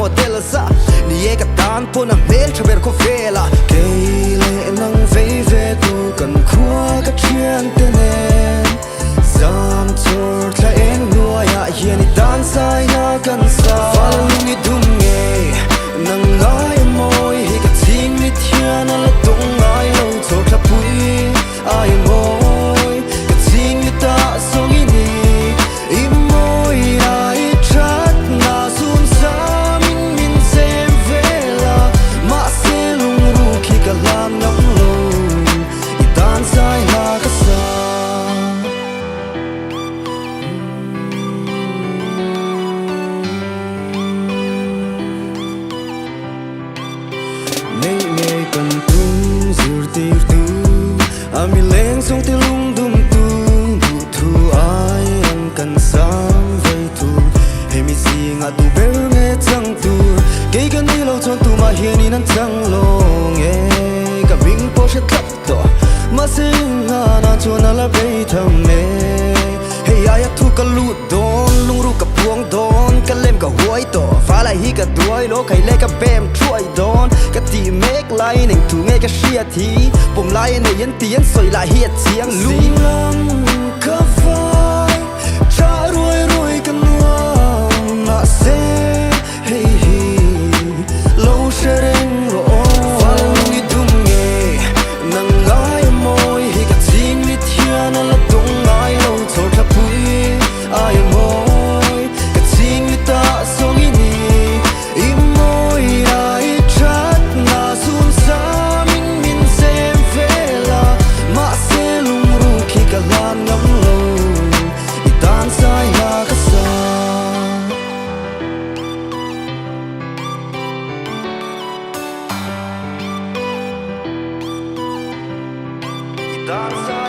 model sa ni eka tan po na mel chaber ko fela keile nang veve tu kan khua ka chian tenen zam chur tla en nuaya yen dan sai na kan sa falungi dunge nang ngai moi hi ka ting mi thian ala tung ngai lo chur tla pui ai moi ka ting mi ta songi ni I moi ai chat na sun sa min min sem vela ma se lung ru ki ka lam nang lo I dan sai na ka sa Nei nei kan tung zur tir tu ami leng song te lung dum tu du thu ai an kan sam vai tu he mi sing a tu ber nge chang tu ke kan ni lo chon tu ma hian in an chang long e ka bing po she thap to ma sing na na chon ala be tham me hey ai thu ka lu don lung ru ka puang don ka lem ka huai to fa lai hi ka duai lo khai le ka bem chuai don ka ti make lai ning tu nge ka shia thi pom lai ne yan ti yan soi lai hi chiang lung lam ka vai cha roi roi kan nuam na se hey hey lo shereng ro fa lung I dum nge nang ngai moi hi ka ting mi thian ala tung ngai lo chor tha pui ai moi ka ting mi ta song I ni I moi ai chat na sun sa min min sem vela ma se lung ru ki ka lan ngam lo I dan sai na ka sa I dan sai